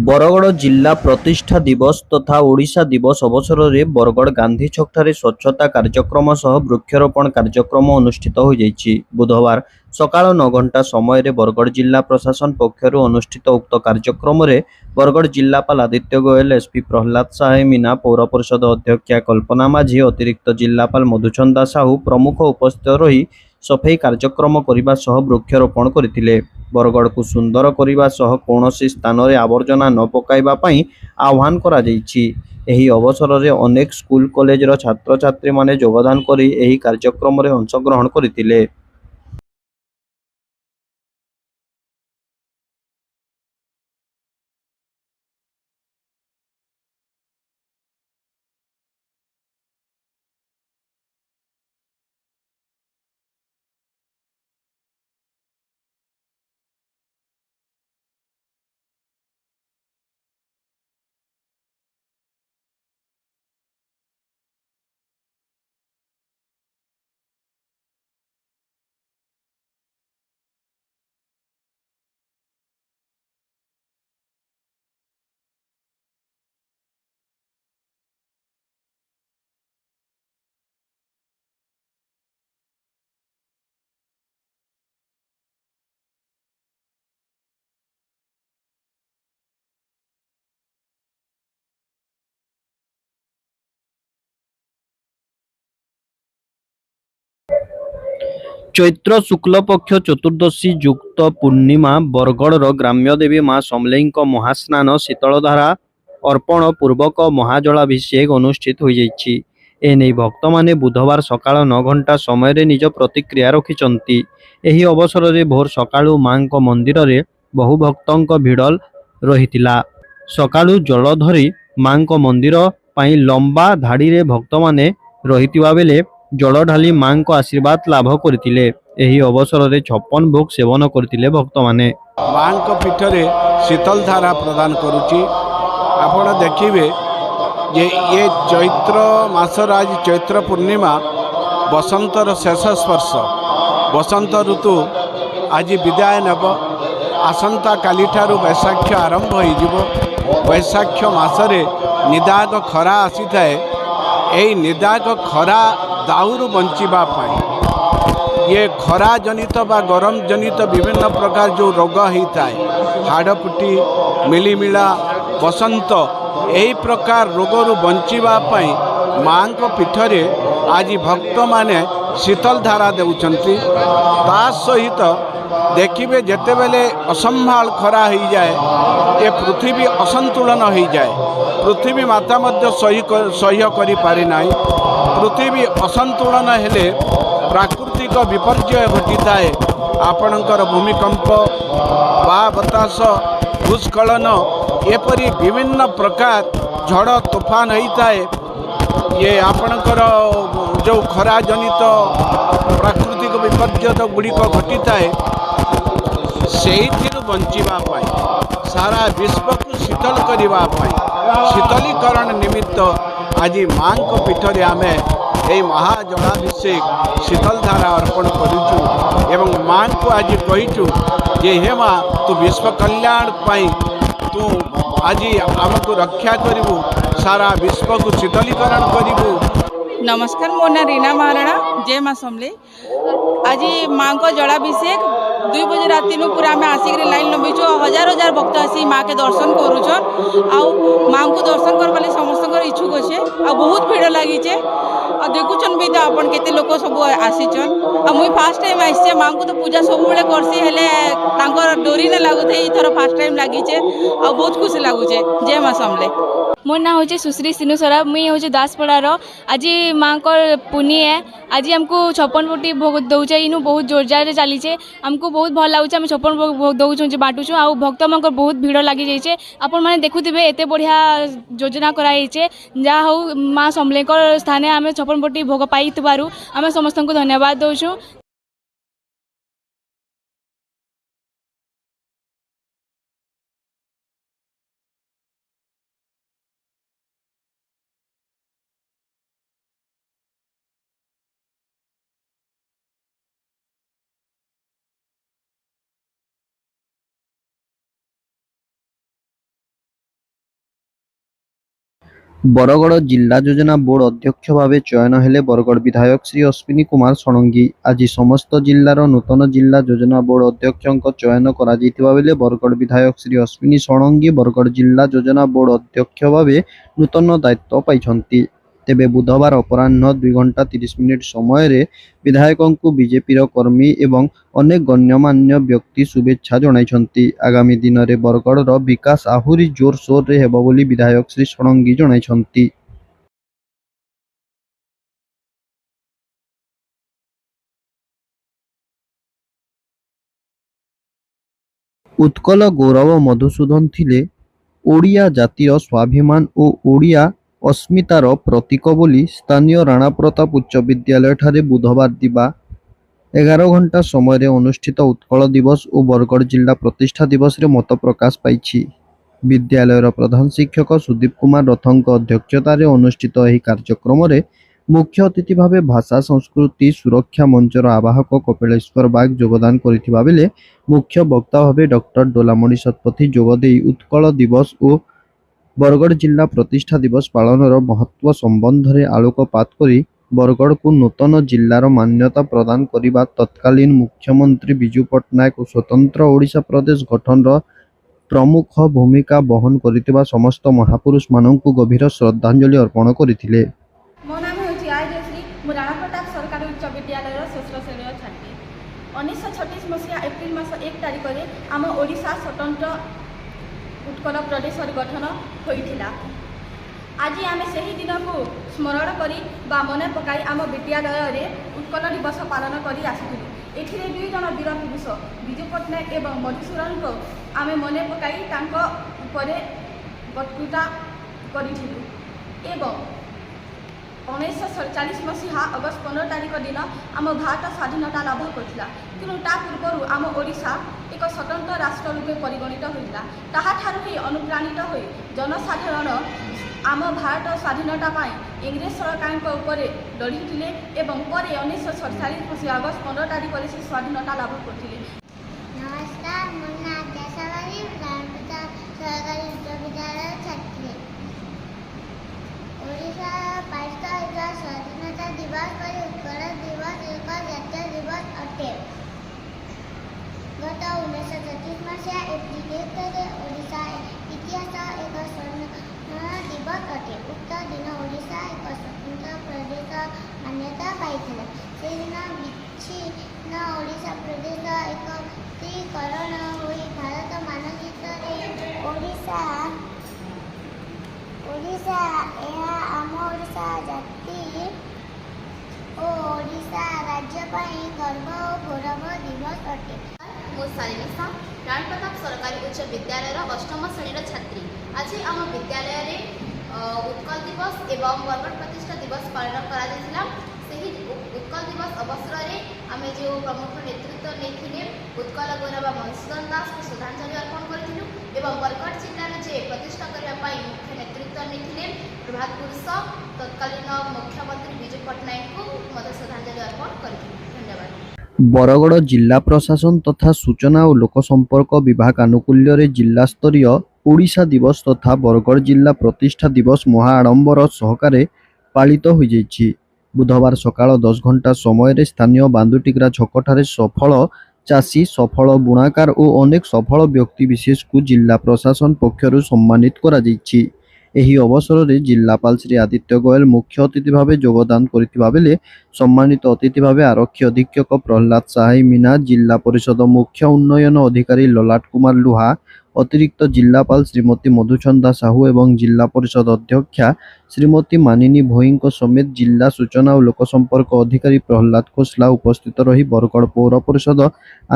ବରଗଡ଼ ଜିଲ୍ଲା ପ୍ରତିଷ୍ଠା ଦିବସ ତଥା ଓଡ଼ିଶା ଦିବସ ଅବସରରେ ବରଗଡ଼ ଗାନ୍ଧୀ ଛକଠାରେ ସ୍ୱଚ୍ଛତା କାର୍ଯ୍ୟକ୍ରମ ସହ ବୃକ୍ଷରୋପଣ କାର୍ଯ୍ୟକ୍ରମ ଅନୁଷ୍ଠିତ ହୋଇଯାଇଛି। ବୁଧବାର ସକାଳ 9 ଘଣ୍ଟା ସମୟରେ ବରଗଡ଼ ଜିଲ୍ଲା ପ୍ରଶାସନ ପକ୍ଷରୁ ଅନୁଷ୍ଠିତ ଉକ୍ତ କାର୍ଯ୍ୟକ୍ରମରେ ବରଗଡ଼ ଜିଲ୍ଲାପାଳ ଆଦିତ୍ୟ ଗୋଏଲ, ଏସ୍ପି ପ୍ରହ୍ଲାଦ ସାଏ ମୀନା, ପୌର ପରିଷଦ ଅଧ୍ୟକ୍ଷା କଳ୍ପନା ମାଝୀ, ଅତିରିକ୍ତ ଜିଲ୍ଲାପାଳ ମଧୁଚନ୍ଦା ସାହୁ ପ୍ରମୁଖ ଉପସ୍ଥିତ ରହି ସଫେଇ କାର୍ଯ୍ୟକ୍ରମ କରିବା ସହ ବୃକ୍ଷରୋପଣ କରିଥିଲେ। ବରଗଡ଼କୁ ସୁନ୍ଦର କରିବା ସହ କୌଣସି ସ୍ଥାନରେ ଆବର୍ଜନା ନ ପକାଇବା ପାଇଁ ଆହ୍ୱାନ କରାଯାଇଛି। ଏହି ଅବସରରେ ଅନେକ ସ୍କୁଲ କଲେଜର ଛାତ୍ରଛାତ୍ରୀମାନେ ଯୋଗଦାନ କରି ଏହି କାର୍ଯ୍ୟକ୍ରମରେ ଅଂଶଗ୍ରହଣ କରିଥିଲେ। ଚୈତ୍ର ଶୁକ୍ଲ ପକ୍ଷ ଚତୁର୍ଦ୍ଦଶୀ ଯୁକ୍ତ ପୂର୍ଣ୍ଣିମା ବରଗଡ଼ର ଗ୍ରାମ୍ୟଦେବୀ ମା ସମଲେଇଙ୍କ ମହାସ୍ନାନ ଶୀତଳଧାରା ଅର୍ପଣ ପୂର୍ବକ ମହାଜଳାଭିଷେକ ଅନୁଷ୍ଠିତ ହୋଇଯାଇଛି। ଏନେଇ ଭକ୍ତମାନେ ବୁଧବାର ସକାଳ 9 ଘଣ୍ଟା ସମୟରେ ନିଜ ପ୍ରତିକ୍ରିୟା ରଖିଛନ୍ତି। ଏହି ଅବସରରେ ଭୋର ସକାଳୁ ମାଙ୍କ ମନ୍ଦିରରେ ବହୁ ଭକ୍ତଙ୍କ ଭିଡ଼ ରହିଥିଲା। ସକାଳୁ ଜଳ ଧରି ମାଙ୍କ ମନ୍ଦିର ପାଇଁ ଲମ୍ବା ଧାଡ଼ିରେ ଭକ୍ତମାନେ ରହିଥିବା ବେଳେ ଜଳ ଢାଲି ମାଙ୍କ ଆଶୀର୍ବାଦ ଲାଭ କରିଥିଲେ। ଏହି ଅବସରରେ 56 ଭୋଗ ସେବନ କରିଥିଲେ ଭକ୍ତମାନେ। ମାଙ୍କ ପୀଠରେ ଶୀତଳ ଧାରା ପ୍ରଦାନ କରୁଛି। ଆପଣ ଦେଖିବେ ଯେ ଏ ଚୈତ୍ର ମାସର ଆଜି ଚୈତ୍ର ପୂର୍ଣ୍ଣିମା, ବସନ୍ତର ଶେଷ ସ୍ପର୍ଶ। ବସନ୍ତ ଋତୁ ଆଜି ବିଦାୟ ନେବ। ଆସନ୍ତା କାଲିଠାରୁ ବୈଶାଖ ଆରମ୍ଭ ହୋଇଯିବ। ବୈଶାଖ ମାସରେ ନିଦାଗ ଖରା ଆସିଥାଏ। ଏହି ନିଦାଗ ଖରା ଦାଉରୁ ବଞ୍ଚିବା ପାଇଁ ये खरा जनित बा गरम जनित विभिन्न प्रकार जो रोग होता है, हाड़फुटी, मिलीमिला, बसंत, यही प्रकार रोगरू बंचापी माँ पीठरे आज भक्त माने शीतल धारा देउछंती। ता सहित देखिए जिते बेले असंभाल खरा हो जाए, ये पृथ्वी असंतुलन हो जाए, पृथ्वी माता मध्य सह्य करि पारे नाही। पृथ्वी असंतुलन हेले प्राकृतिक विपर्यय घटी थाए। आपणकर भूमिकंप, बतास, भूस्खलन, एपरी विभिन्न प्रकार झड़ तूफान होता है। ये आपणकर जो खरा जनित प्राकृतिक विपर्यय गुड़िक घटी थाए, से बचापी सारा विश्व को शीतल करने, शीतलीकरण निमित्त आज माँ पीठरे आमे यही महाजलाभिषेक शीतल धारा अर्पण करूँ एवं माँ को आज कहीचु जे हे माँ तू विश्व कल्याण पाई तू आज आमको रक्षा करू, सारा विश्व को शीतलीकरण करू। नमस्कार, मो ना रीना महाराणा, जय माँ समले। आज माँ को जलाभिषेक 2 बजे राति पूरा आम आसिक लाइन लंबीचु। हजार हजार भक्त आसी माँ के दर्शन करुछन। आउ माँ को दर्शन करवाले समस्त इच्छुक अच्छे। आ बहुत भीड़ लगी देखुन भी तो आपन केते लोक सब आसीचन। मुई फास्ट टाइम आसी माँ को तो पूजा सब बेले करसी हेले तांकर डोरी न लागुथे। इथर फास्ट टाइम लागिचे आ बहुत खुशी लागुचे। जय माँ समले। मोर ना हूँ सुश्री सिनु सरा, मुई हूँ दासपड़ार। आज माँ को पुनी है। आज आमको 56 फुटी भोग दौचे। इनू बहुत जोरजार चलीचे। आमको बहुत भल लगुचे। आम 56 भोग दौचु बांटुचु। आ भक्त मान बहुत भीड़ लगी जाइए। आपण मैंने देखुवे एत बढ़िया योजना कराई जहाँ हूँ माँ समलेकर स्थाने आम 56 फुटी भोग पाई आम समस्त को धन्यवाद दौचु। বরগড় জিলা যোজনা বোর্ড অধ্যক্ষ ভাবে চয়ন হেলে বরগড় বিধায়ক শ্রী অশ্বিনী কুমার ষড়ঙ্গী। আজি সমস্ত জিল্লার নূতন জিলা যোজনা বোর্ড অধ্যক্ষଙ୍କ চয়ন କରାଯାଇଥିବା ବେଳେ বরগড় বিধায়ক শ্রী অশ্বিনী ষড়ঙ্গী বরগড় জিলা যোজনা বোর্ড অধ্যক্ষ ভাবে নূতନ ଦାୟିତ୍ୱ ପାଇଛନ୍ତି। ତେବେ ବୁଧବାର ଅପରାହ୍ନ 2 ଘଣ୍ଟା 30 ମିନିଟ୍ ସମୟରେ ବିଧାୟକଙ୍କୁ ବିଜେପିର କର୍ମୀ ଏବଂ ଅନେକ ଗଣ୍ୟମାନ୍ୟ ବ୍ୟକ୍ତି ଶୁଭେଚ୍ଛା ଜଣାଇଛନ୍ତି। ଆଗାମୀ ଦିନରେ ବରଗଡ଼ର ବିକାଶ ଆହୁରି ଜୋରସୋରରେ ହେବ ବୋଲି ବିଧାୟକ ଶ୍ରୀ ଷଡ଼ଙ୍ଗୀ ଜଣାଇଛନ୍ତି। ଉତ୍କଳ ଗୌରବ ମଧୁସୂଦନ ଥିଲେ ଓଡ଼ିଆ ଜାତିର ସ୍ୱାଭିମାନ ଓ ଓଡ଼ିଆ ଅସ୍ମିତାର ପ୍ରତୀକ ବୋଲି ସ୍ଥାନୀୟ ରାଣା ପ୍ରତାପ ଉଚ୍ଚ ବିଦ୍ୟାଳୟଠାରେ ବୁଧବାର ଦିବା 11 ଘଣ୍ଟା ସମୟରେ ଅନୁଷ୍ଠିତ ଉତ୍କଳ ଦିବସ ଓ ବରଗଡ଼ ଜିଲ୍ଲା ପ୍ରତିଷ୍ଠା ଦିବସରେ ମତ ପ୍ରକାଶ ପାଇଛି। ବିଦ୍ୟାଳୟର ପ୍ରଧାନ ଶିକ୍ଷକ ସୁଦୀପ କୁମାର ରଥଙ୍କ ଅଧ୍ୟକ୍ଷତାରେ ଅନୁଷ୍ଠିତ ଏହି କାର୍ଯ୍ୟକ୍ରମରେ ମୁଖ୍ୟ ଅତିଥି ଭାବେ ଭାଷା ସଂସ୍କୃତି ସୁରକ୍ଷା ମଞ୍ଚର ଆବାହକ କପିଳେଶ୍ୱର ବାଗ ଯୋଗଦାନ କରିଥିବା ବେଳେ ମୁଖ୍ୟ ବକ୍ତା ଭାବେ ଡକ୍ଟର ଡୋଲାମଣି ଶତପଥୀ ଯୋଗଦେଇ ଉତ୍କଳ ଦିବସ ଓ ବରଗଡ଼ ଜିଲ୍ଲା ପ୍ରତିଷ୍ଠା ଦିବସ ପାଳନର ମହତ୍ତ୍ୱ ସମ୍ବନ୍ଧରେ ଆଲୋକପାତ କରି ବରଗଡ଼କୁ ନୂତନ ଜିଲ୍ଲାର ମାନ୍ୟତା ପ୍ରଦାନ କରିବା ତତ୍କାଳୀନ ମୁଖ୍ୟମନ୍ତ୍ରୀ ବିଜୁ ପଟ୍ଟନାୟକ ଓ ସ୍ୱତନ୍ତ୍ର ଓଡ଼ିଶା ପ୍ରଦେଶ ଗଠନର ପ୍ରମୁଖ ଭୂମିକା ବହନ କରିଥିବା ସମସ୍ତ ମହାପୁରୁଷମାନଙ୍କୁ ଗଭୀର ଶ୍ରଦ୍ଧାଞ୍ଜଳି ଅର୍ପଣ କରିଥିଲେ। ମୋ ନାମ ହେଉଛି ଆୟଜଶ୍ରୀ। ମୁଁ ରାଣା ପ୍ରତାପ ସରକାରୀ ଉଚ୍ଚ ବିଦ୍ୟାଳୟର ଷଷ୍ଠ ଶ୍ରେଣୀର ଛାତ୍ରୀ। 1936 ମସିହା ଏପ୍ରିଲ ମାସ 1 ତାରିଖରେ ଆମ ଓଡ଼ିଶା ସ୍ୱତନ୍ତ୍ର ଉତ୍କଳ ପ୍ରଦେଶର ଗଠନ ହୋଇଥିଲା। ଆଜି ଆମେ ସେହି ଦିନକୁ ସ୍ମରଣ କରି ବା ମନେ ପକାଇ ଆମ ବିଦ୍ୟାଳୟରେ ଉତ୍କଳ ଦିବସ ପାଳନ କରି ଆସିଥିଲୁ। ଏଥିରେ 2 ଜଣ ବୀର ପୁରୁଷ ବିଜୁ ପଟ୍ଟନାୟକ ଏବଂ ମଧୁସୂଦନଙ୍କୁ ଆମେ ମନେ ପକାଇ ତାଙ୍କ ଉପରେ ବକ୍ତୃତା କରିଥିଲୁ ଏବଂ 1947 ମସିହା ଅଗଷ୍ଟ 15 ତାରିଖ ଦିନ ଆମ ଭାରତ ସ୍ୱାଧୀନତା ଲାଭ କରିଥିଲା। କିନ୍ତୁ ତା ପୂର୍ବରୁ ଆମ ଓଡ଼ିଶା ଏକ ସ୍ୱତନ୍ତ୍ର ରାଷ୍ଟ୍ର ରୂପେ ପରିଗଣିତ ହୋଇଥିଲା। ତାହାଠାରୁ ହିଁ ଅନୁପ୍ରାଣିତ ହୋଇ ଜନସାଧାରଣ ଆମ ଭାରତ ସ୍ୱାଧୀନତା ପାଇଁ ଇଂରେଜ ସରକାରଙ୍କ ଉପରେ ଲଢ଼ିଥିଲେ ଏବଂ ପରେ 1947 ମସିହା ଅଗଷ୍ଟ 15 ତାରିଖରେ ସେ ସ୍ୱାଧୀନତା ଲାଭ କରିଥିଲେ। नमस्कार, ମୋ ନାଁ ଦେଶବାଳୀ ରାଣପୁର ସରକାରୀ ଉଚ୍ଚ ବିଦ୍ୟାଳୟ ଛାତ୍ରୀ। ଓଡ଼ିଶା ପାଳିତ ହେଉଥିବା ସ୍ୱାଧୀନତା ଦିବସ ପରି ଉତ୍କଳ ଦିବସ ଏକ ଜାତୀୟ ଦିବସ ଅଟେ। ଗତ 1936 ମସିହା ଏପ୍ରିଲ 1 ତାରିଖରେ ଓଡ଼ିଶା ଇତିହାସ ଏକ ସ୍ୱର୍ଣ୍ଣ ଦିବସ ଅଟେ। ଉକ୍ତ ଦିନ ଓଡ଼ିଶା ଏକ ସ୍ୱତନ୍ତ୍ର ପ୍ରଦେଶ ମାନ୍ୟତା ପାଇଥିଲା। ସେଦିନ ବିଚ୍ଛିନ୍ନ ଓଡ଼ିଶା ପ୍ରଦେଶ ଏକତ୍ରୀକରଣ ହୋଇ ଭାରତ ମାନଚିତ୍ରରେ ଓଡ଼ିଶା ଏହା ଆମ ଓଡ଼ିଶା ଜାତି ଓ ଓଡ଼ିଶା ରାଜ୍ୟ ପାଇଁ ଗର୍ବ ଓ ଗୌରବ ଦିବସ ଅଟେ। ମୁଁ ଶାଲିନିଶା ରାଣା ପ୍ରତାପ ସରକାରୀ ଉଚ୍ଚ ବିଦ୍ୟାଳୟର 8ମ ଶ୍ରେଣୀର ଛାତ୍ରୀ। ଆଜି ଆମ ବିଦ୍ୟାଳୟରେ ଉତ୍କଳ ଦିବସ ଏବଂ ବରଗଡ଼ ପ୍ରତିଷ୍ଠା ଦିବସ ପାଳନ କରାଯାଇଥିଲା। ସେହି ଉତ୍କଳ ଦିବସ ଅବସରରେ ଆମେ ଯେଉଁ ପ୍ରମୁଖ ନେତୃତ୍ୱ ନେଇଥିଲେ ଉତ୍କଳ ଗୌରବ ମଧୁସୂଦନ ଦାସଙ୍କୁ ଶ୍ରଦ୍ଧାଞ୍ଜଳି ଅର୍ପଣ କରିଥିଲୁ ଏବଂ ବରଗଡ଼ ଜିଲ୍ଲାରେ ଯେ ପ୍ରତିଷ୍ଠା କରିବା ପାଇଁ ମୁଖ୍ୟ ନେତୃତ୍ୱ ନେଇଥିଲେ ପ୍ରଭାତ ପୁରୁଷ ତତ୍କାଳୀନ ମୁଖ୍ୟମନ୍ତ୍ରୀ ବିଜୁ ପଟ୍ଟନାୟକଙ୍କୁ ମଧ୍ୟ ଶ୍ରଦ୍ଧାଞ୍ଜଳି ଅର୍ପଣ କରିଥିଲୁ। ଧନ୍ୟବାଦ। ବରଗଡ଼ ଜିଲ୍ଲା ପ୍ରଶାସନ ତଥା ସୂଚନା ଓ ଲୋକ ସମ୍ପର୍କ ବିଭାଗ ଆନୁକୂଲ୍ୟରେ ଜିଲ୍ଲାସ୍ତରୀୟ ଓଡ଼ିଶା ଦିବସ ତଥା ବରଗଡ଼ ଜିଲ୍ଲା ପ୍ରତିଷ୍ଠା ଦିବସ ମହା ଆଡ଼ମ୍ବର ସହକାରେ ପାଳିତ ହୋଇଯାଇଛି। ବୁଧବାର ସକାଳ 10 ଘଣ୍ଟା ସମୟରେ ସ୍ଥାନୀୟ ବାନ୍ଦୁଟିଗ୍ରା ଛକଠାରେ ସଫଳ ଚାଷୀ, ସଫଳ ବୁଣାକାର ଓ ଅନେକ ସଫଳ ବ୍ୟକ୍ତି ବିଶେଷଙ୍କୁ ଜିଲ୍ଲା ପ୍ରଶାସନ ପକ୍ଷରୁ ସମ୍ମାନିତ କରାଯାଇଛି। ଏହି ଅବସରରେ ଜିଲ୍ଲାପାଳ ଶ୍ରୀ ଆଦିତ୍ୟ ଗୋଏଲ ମୁଖ୍ୟ ଅତିଥି ଭାବେ ଯୋଗଦାନ କରିଥିବା ବେଳେ ସମ୍ମାନିତ ଅତିଥି ଭାବେ ଆରକ୍ଷୀ ଅଧୀକ୍ଷକ ପ୍ରହ୍ଲାଦ ସାହାଇ ମୀନା, ଜିଲ୍ଲା ପରିଷଦ ମୁଖ୍ୟ ଉନ୍ନୟନ ଅଧିକାରୀ ଲଲାଟ କୁମାର ଲୁହା, ଅତିରିକ୍ତ ଜିଲ୍ଲାପାଳ ଶ୍ରୀମତୀ ମଧୁଚନ୍ଦା ସାହୁ ଏବଂ ଜିଲ୍ଲା ପରିଷଦ ଅଧ୍ୟକ୍ଷା ଶ୍ରୀମତୀ ମାନିନୀ ଭୋଇଙ୍କ ସମେତ ଜିଲ୍ଲା ସୂଚନା ଓ ଲୋକ ସମ୍ପର୍କ ଅଧିକାରୀ ପ୍ରହ୍ଲାଦ ଖୋସଲା ଉପସ୍ଥିତ ରହି ବରଗଡ଼ ପୌର ପରିଷଦ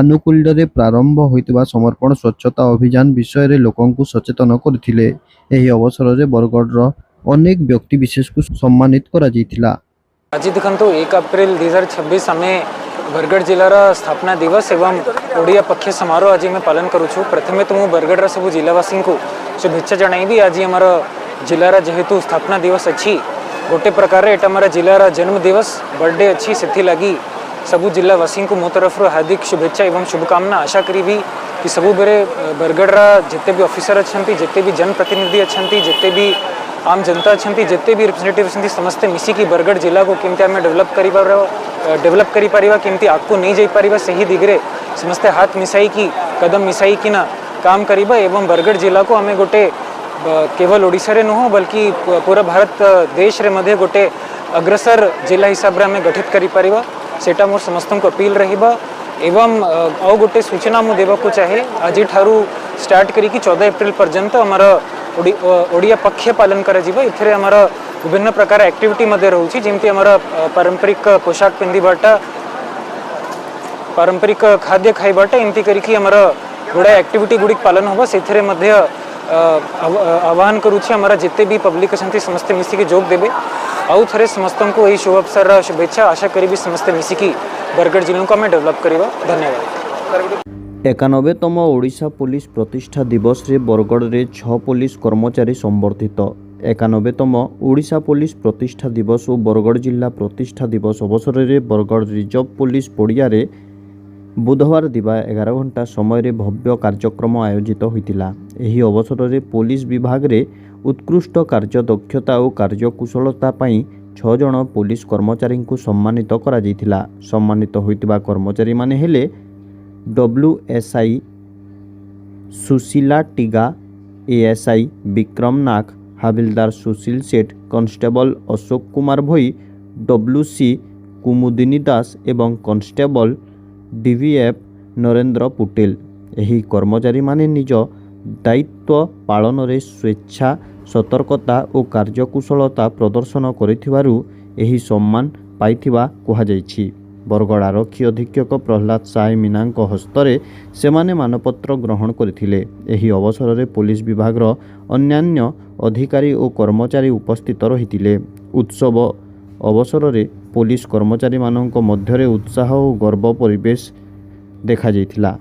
ଆନୁକୂଲ୍ୟରେ ପ୍ରାରମ୍ଭ ହୋଇଥିବା ସମର୍ପଣ ସ୍ୱଚ୍ଛତା ଅଭିଯାନ ବିଷୟରେ ଲୋକଙ୍କୁ ସଚେତନ କରିଥିଲେ। ଏହି ଅବସରରେ ବରଗଡ଼ର ଅନେକ ବ୍ୟକ୍ତି ବିଶେଷଙ୍କୁ ସମ୍ମାନିତ କରାଯାଇଥିଲା। आज देखो 1 अप्रैल 2026 आम बरगढ़ जिलार स्थापना दिवस एवं ओडिया पक्ष समारोह आज मैं पालन करुँ। प्रथमे तो मुझे बरगढ़ सब जिलावासी को शुभेच्छा जनाइबी। आज आमर जिलार जेहेतु स्थापना दिवस अच्छी गोटे प्रकार एटा आम जिलार जन्म दिवस बर्थडे अच्छी से लगी सबू जिलावासी को मो तरफ हार्दिक शुभेच्छा एवं शुभकामना आशा करी कि सबू बेरे बरगढ़ जिते भी ऑफिसर अच्छा जिते भी जनप्रतिनिधि अच्छा जिते भी आम जनता अच्छा जिते भी रिप्रेजेंटेटिव अच्छा समस्ते मिसिकी बरगढ़ जिला को केमती आम डेवलप करी केमती आगको नहीं जापर से ही दिगरे समस्ते हाथ मिसाई की कदम मिसाई कि ना काम करिबा एवं बरगढ़ जिला को आम गोटे केवल ओडिशा रे नुह बल्कि पूरा भारत देश रे मध्य गोटे अग्रसर जिला हिसाब रे आम गठित करि परिबा सेटा मोर समस्त को अपील रहिबा एवं आउ गोटे सूचना मु देबा को चाहे आज ठारू स्टार्ट करी कि 14 एप्रिल पर्यंत आमर ओडिया पक्ष पालन करा जिबा इथरे आमर विभिन्न प्रकार एक्टिविटी मध्य रहउछि जेमति आमर पारंपरिक पोशाक पिंधिबाटा पारंपरिक खाद्य खाइबाटा एमती करिकि आमर गुड़ा एक्टिविटी गुड़ी पालन होबा सेथरे मध्य आह्वान करुछि हमारा जिते भी पब्लिक अच्छा समस्ते मिसिकी जोग देबे आउ थरे समस्त को यही शुभ अवसर शुभेच्छा आशा करी समस्ते मिसिकी बरगढ़ जिले को आम डेवलप करवा। धन्यवाद। 91तम ओडिशा पुलिस प्रतिष्ठा दिवस रे बरगढ़ रे 6 पुलिस कर्मचारी संबर्धित 91तम ओडिशा पुलिस प्रतिष्ठा दिवस और बरगढ़ जिला प्रतिष्ठा दिवस अवसर में बरगढ़ रिजर्व पुलिस पड़िया रे बुधवार दिवा 11 घंटा समय रे भव्य कार्यक्रम आयोजित होइतिला। एही अवसर में पुलिस विभाग रे उत्कृष्ट कार्य दक्षता और कार्यकुशलता पाई 6 जन पुलिस कर्मचारी को सम्मानित करा जायतिला। सम्मानित होइतिबा कर्मचारी माने हेले WSI सुशीला टिगा, ASI विक्रम नाग, हाविलदार सुशील सेठ, कांस्टेबल अशोक कुमार भोई, WC कुमुदिनी दास एवं कांस्टेबल DVF नरेंद्र पुटेल। एही कर्मचारी माने निज दायित्व पालन रे स्वेच्छा सतर्कता और कार्यकुशलता प्रदर्शन करिथिबारु एही सम्मान पाइथिबा कुहा जायछि। बरगढ़ आरक्षी अधीक्षक प्रहलाद साय मीना हस्तरे सेमाने मानपत्र ग्रहण करथिले। एही अवसर में पुलिस विभाग अन्यान्य अधिकारी और कर्मचारी उपस्थित रहिथिले। उत्सव अवसर में पुलिस कर्मचारी मानक मध्यरे उत्साह और गर्व परिवेश देखा जायथिला।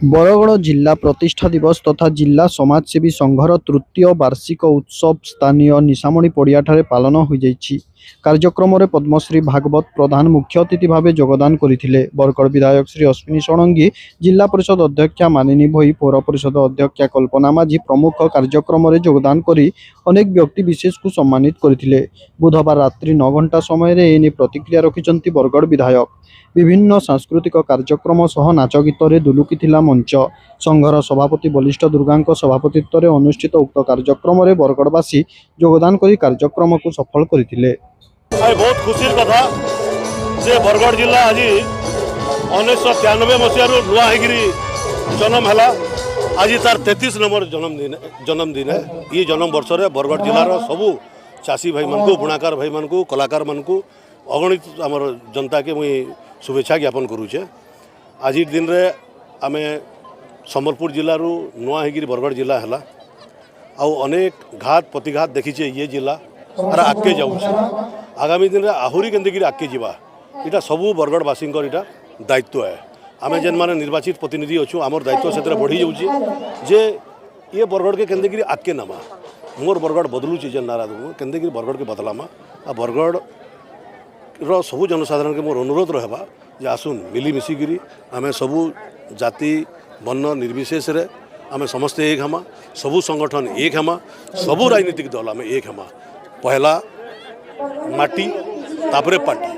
बरगढ़ जिला प्रतिष्ठा दिवस तथा जिला समाजसेवी संघर तृतीय वार्षिक उत्सव स्थानीय निशामणी पड़ियाठारे पालन हो जायछि। कार्यक्रम रे पद्मश्री भागवत प्रधान मुख्य अतिथि भाव योगदान करथिले। बरगढ़ विधायक श्री अश्विनी षडंगी, जिला परिषद अध्यक्षा मानिनी भोई, पौर परिषद अध्यक्षा कल्पना माझी प्रमुख कार्यक्रम रे योगदान करी अनेक व्यक्ति विशेष को सम्मानित करथिले। बुधवार रात्रि 9 घंटा समय रे एने प्रतिक्रिया रखिचंती बरगढ़ विधायक। विभिन्न सांस्कृतिक कार्यक्रम सह नाच गीत रे दुलुकिथिला मंच। संघर सभापति बलिष्ठ दुर्गा सभापतित्व रे अनुष्ठित उक्त कार्यक्रम रे बरगढ़वासी योगदान करी कार्यक्रम को सफल करथिले। बहुत खुशी कथा जे बरगढ़ जिला आज 1993 मसीह नुआ होगी जन्म है। आज तार 33 नंबर जन्मदिन है। ये जन्म वर्ष में बरगढ़ जिलार सबू चाषी भाई मान को, बुणाकार भाई मान को, कलाकार मान को, अगणित आमर जनता के मुई शुभेच्छा ज्ञापन करुचे। आज दिन रे आमे संबलपुर जिलूर नुआ होगी बरगढ़ जिला है। अनेक घात प्रतिघात देखीचे ये जिला आर आगे जाऊे। आगामी दिन में आहरी केंद्र आगे जावा यहाँ सबू बरगढ़वासी इटा दायित्व है। आम जेन माने निर्वाचित प्रतिनिधि अच्छू आमर दायित्व से बढ़ी जाऊे जे ये बरगढ़ के केंद्र आगे नमा। मोर बरगढ़ बदलुची जेन नारा दूँ केंद्र बरगढ़ के बदलामा आ बरगढ़ सबू जनसाधारण के मोर अनुरोध रहा जे आसुन मिलीमिशिकी आम सबू जाति वर्ण निर्विशेष रे आम समस्ते एक हमा, सबू संगठन एक हमा, सबू राजनीतिक दल आम एक हमा। पहला माटी तापरे पार्टी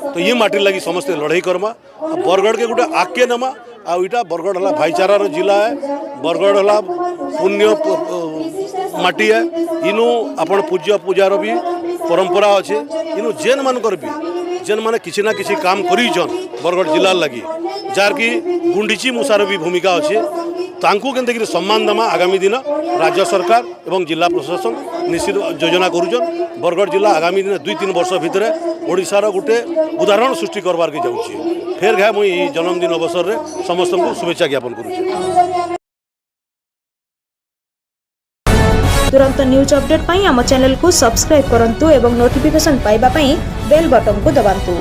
तो ये माटी लगी समस्ते लड़ाई करमा। बरगढ़ के गोटे आगे नमा। आईटा बरगढ़ है भाईचारार जिला है। बरगढ़ है पुण्य माटी है। इनू आपण पूज्य पूजार भी परंपरा अच्छे। इनू जेन मानकर भी जेन माने किसी ना किसी काम करीछन बरगढ़ जिला लगी जार की गुंडीची मूसार भी भूमिका अच्छे। तांकू केंद्र सम्मान दमा आगामी दिन राज्य सरकार एवं जिला प्रशासन निश्चित योजना करुचन। बरगढ़ जिला आगामी दिन 2-3 वर्ष भितर ओडिशार गोटे उदाहरण सृष्टि करवार के जाऊँगी। फेर घा मुई जन्मदिन अवसर में समस्त को शुभेच्छा ज्ञापन करुचे। तुरंत न्यूज अपडेट पाई आम चैनल को सब्सक्राइब करंतु एवं नोटिफिकेशन पाइबा पाई बेल बटन को दबांतु।